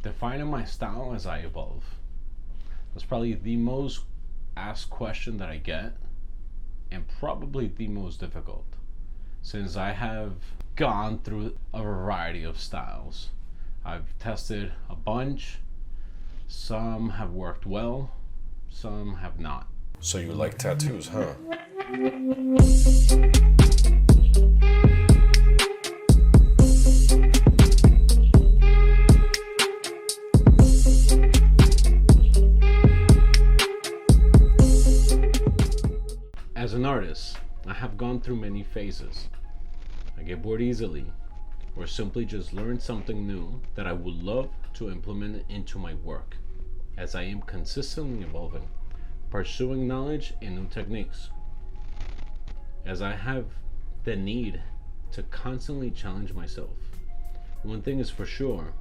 Defining my style as I evolve. That's probably the most asked question that I get, and probably the most difficult, since I have gone through a variety of styles. I've tested a bunch. Some have worked well, some have not. So you like tattoos, huh? As an artist, I have gone through many phases. I get bored easily, or simply just learn something new that I would love to implement into my work, as I am consistently evolving, pursuing knowledge and new techniques, as I have the need to constantly challenge myself. One thing is for sure,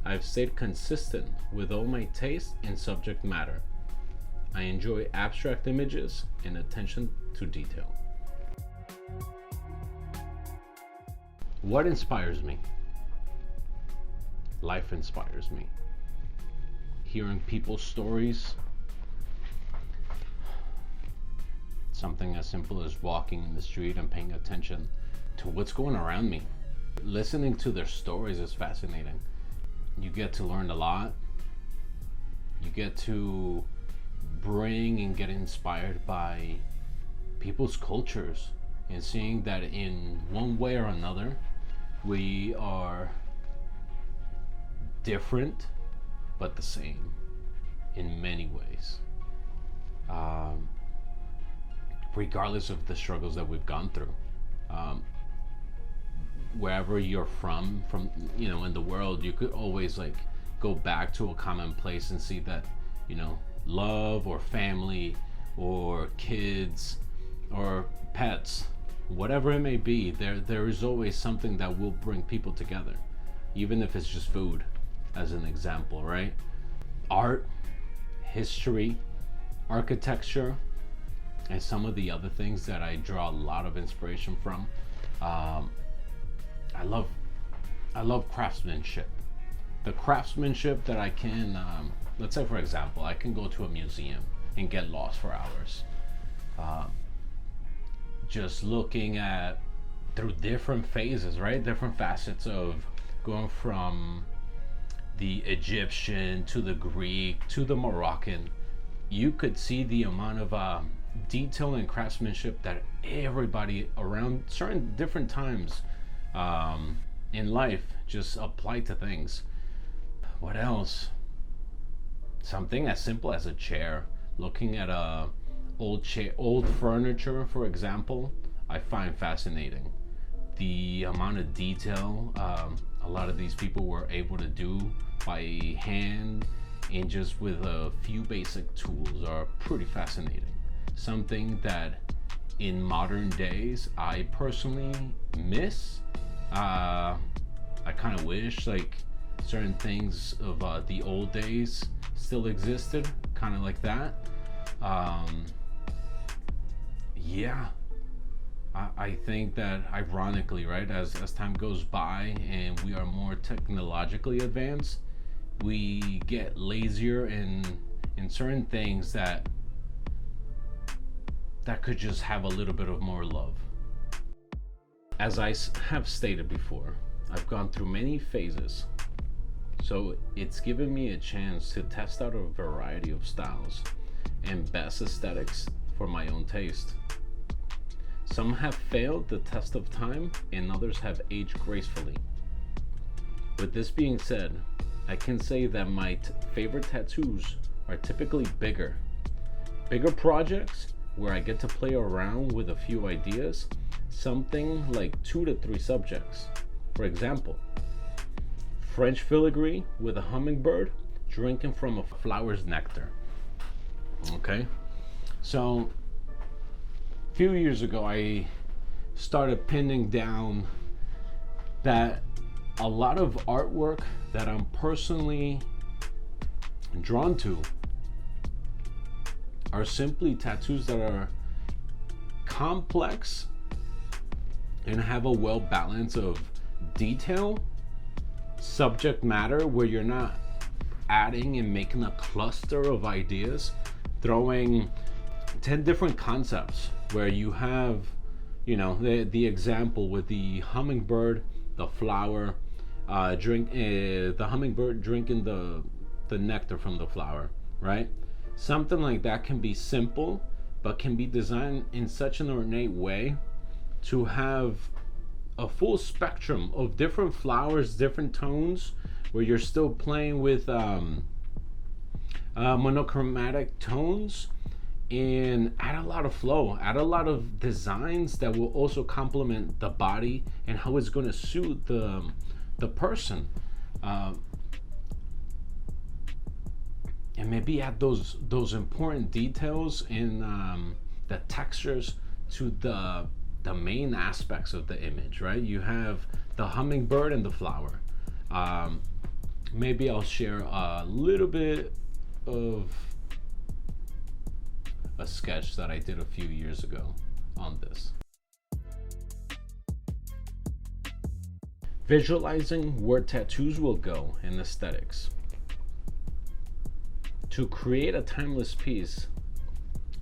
I've stayed consistent with all my taste and subject matter. I enjoy abstract images and attention to detail. What inspires me? Life inspires me. Hearing people's stories, something as simple as walking in the street and paying attention to what's going around me. Listening to their stories is fascinating. You get to learn a lot. You get to bring and get inspired by people's cultures, and seeing that in one way or another we are different but the same in many ways, regardless of the struggles that we've gone through. Wherever you're from in the world, you could always like go back to a common place and see that love or family or kids or pets, whatever it may be, there is always something that will bring people together, even if it's just food, as an example, right? Art, history, architecture, and some of the other things that I draw a lot of inspiration from. I love craftsmanship. The craftsmanship that I can, let's say for example, I can go to a museum and get lost for hours. Just looking at through different phases, right? Different facets of going from the Egyptian to the Greek to the Moroccan. You could see the amount of detail and craftsmanship that everybody around certain different times in life just apply to things. What else? Something as simple as a chair. Looking at old furniture, for example, I find fascinating. The amount of detail a lot of these people were able to do by hand and just with a few basic tools are pretty fascinating. Something that in modern days I personally miss. I kind of wish like certain things of the old days still existed, kind of like that. I think that ironically, right, as time goes by and we are more technologically advanced, we get lazier in certain things that could just have a little bit of more love. As I have stated before, I've gone through many phases, so it's given me a chance to test out a variety of styles and best aesthetics for my own taste. Some have failed the test of time and others have aged gracefully. With this being said, I can say that my favorite tattoos are typically bigger projects where I get to play around with a few ideas, something like 2 to 3 subjects. For example, French filigree with a hummingbird drinking from a flower's nectar. Okay, so a few years ago I started pinning down that a lot of artwork that I'm personally drawn to are simply tattoos that are complex and have a well balance of detail, subject matter, where you're not adding and making a cluster of ideas, throwing 10 different concepts where you have, the example with the hummingbird, the flower, the hummingbird drinking the nectar from the flower, right? Something like that can be simple, but can be designed in such an ornate way to have a full spectrum of different flowers, different tones, where you're still playing with monochromatic tones, and add a lot of flow, add a lot of designs that will also complement the body and how it's going to suit the person. And maybe add those important details in the textures to the main aspects of the image, right? You have the hummingbird and the flower. Maybe I'll share a little bit of a sketch that I did a few years ago on this. Visualizing where tattoos will go in aesthetics. To create a timeless piece,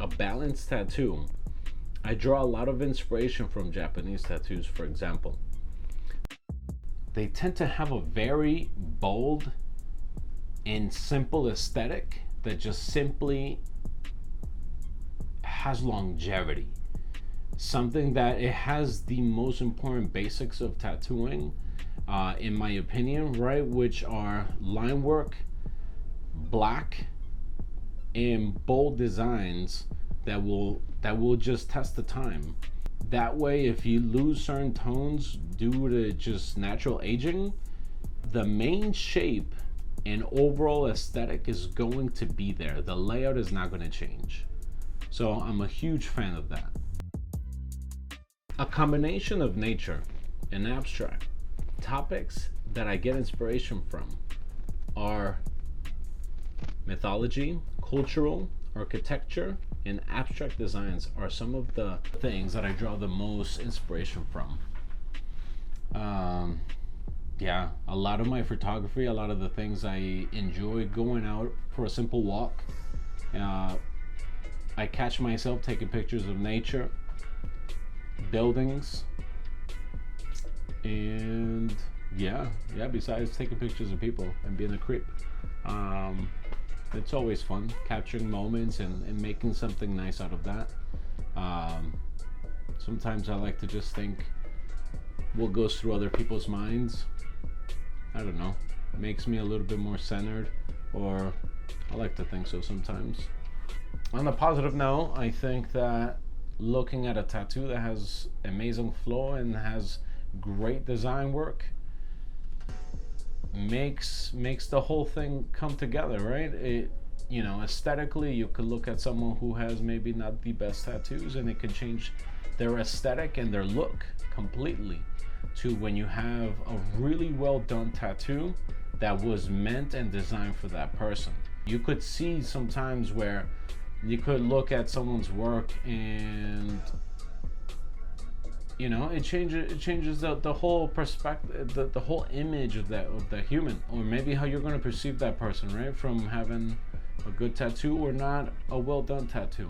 a balanced tattoo, I draw a lot of inspiration from Japanese tattoos, for example. They tend to have a very bold and simple aesthetic that just simply has longevity. Something that it has the most important basics of tattooing, in my opinion, right? Which are line work, black, and bold designs that will just test the time. That way, if you lose certain tones due to just natural aging, the main shape and overall aesthetic is going to be there. The layout is not going to change. So I'm a huge fan of that. A combination of nature and abstract topics that I get inspiration from are mythology, cultural, architecture, and abstract designs are some of the things that I draw the most inspiration from. A lot of my photography, a lot of the things I enjoy going out for a simple walk. I catch myself taking pictures of nature, buildings, and besides taking pictures of people and being a creep. It's always fun capturing moments and making something nice out of that. Sometimes I like to just think what goes through other people's minds. I don't know, makes me a little bit more centered, or I like to think so sometimes. On a positive note, I think that looking at a tattoo that has amazing flow and has great design work makes the whole thing come together, right? Aesthetically, you could look at someone who has maybe not the best tattoos, and it can change their aesthetic and their look completely, to when you have a really well done tattoo that was meant and designed for that person. You could see sometimes where you could look at someone's work and it changes the whole perspective, the whole image of the human, or maybe how you're going to perceive that person, right? From having a good tattoo or not a well done tattoo.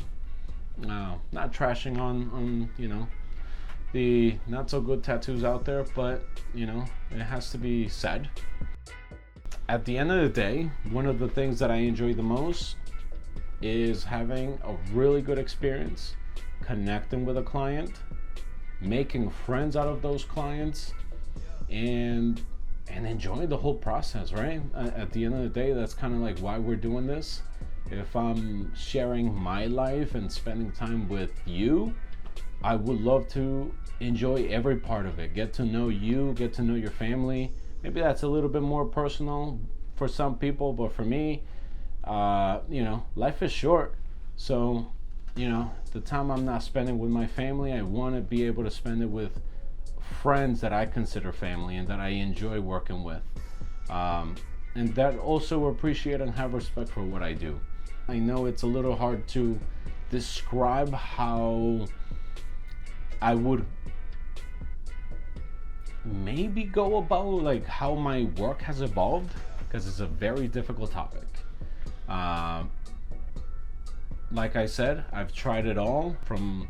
Not trashing on the not so good tattoos out there, but it has to be said. At the end of the day, one of the things that I enjoy the most is having a really good experience, connecting with a client, making friends out of those clients, and enjoying the whole process, right? At the end of the day, that's kind of like why we're doing this. If I'm sharing my life and spending time with you, I would love to enjoy every part of it. Get to know you, get to know your family. Maybe that's a little bit more personal for some people, but for me, life is short. So, the time I'm not spending with my family, I want to be able to spend it with friends that I consider family and that I enjoy working with. And that also appreciate and have respect for what I do. I know it's a little hard to describe how I would maybe go about, like, how my work has evolved because it's a very difficult topic. Like I said, I've tried it all, from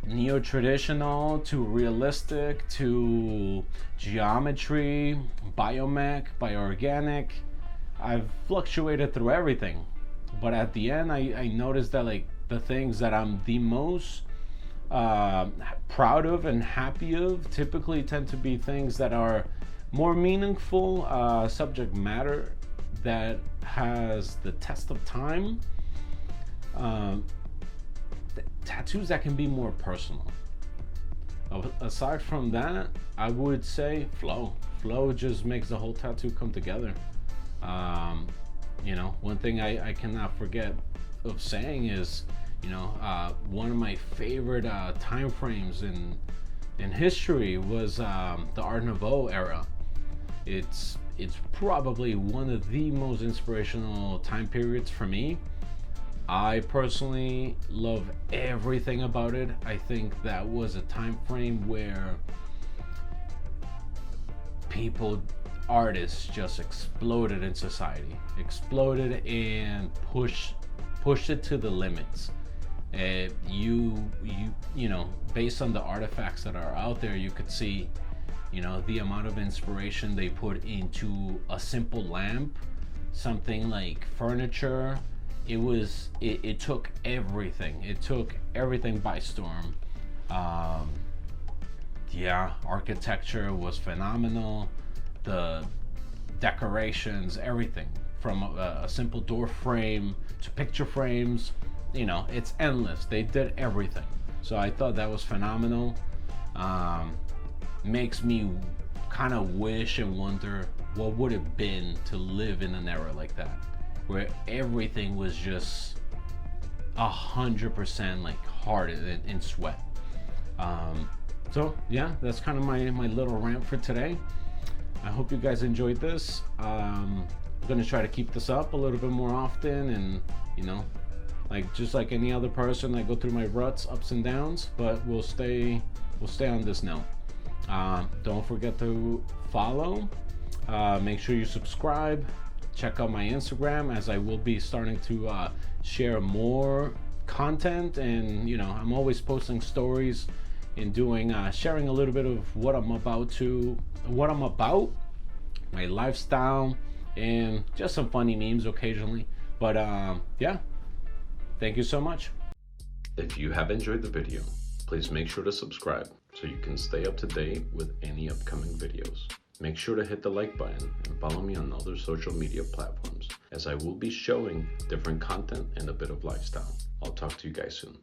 neo-traditional to realistic to geometry, biomech, bioorganic. I've fluctuated through everything, but at the end I noticed that like the things that I'm the most proud of and happy of typically tend to be things that are more meaningful, subject matter that has the test of time, tattoos that can be more personal. Aside from that, I would say flow just makes the whole tattoo come together. One thing I cannot forget of saying is, one of my favorite time frames in history was the Art Nouveau era. It's probably one of the most inspirational time periods for me. I personally love everything about it. I think that was a time frame where artists just exploded in society, exploded and pushed it to the limits. Based on the artifacts that are out there, you could see, the amount of inspiration they put into a simple lamp, something like furniture. It took everything. It took everything by storm. Architecture was phenomenal. The decorations, everything from a simple door frame to picture frames, it's endless. They did everything. So I thought that was phenomenal. Makes me kind of wish and wonder what would have been to live in an era like that, where everything was just 100% like hard in sweat. So yeah, that's kind of my little rant for today. I hope you guys enjoyed this. I'm gonna try to keep this up a little bit more often, and just like any other person, I go through my ruts, ups and downs, but we'll stay on this note. Don't forget to follow. Make sure you subscribe. Check out my Instagram, as I will be starting to share more content, and I'm always posting stories and doing sharing a little bit of what I'm about, my lifestyle, and just some funny memes occasionally. But thank you so much. If you have enjoyed the video, please make sure to subscribe so you can stay up to date with any upcoming videos. Make sure to hit the like button and follow me on other social media platforms, as I will be showing different content and a bit of lifestyle. I'll talk to you guys soon.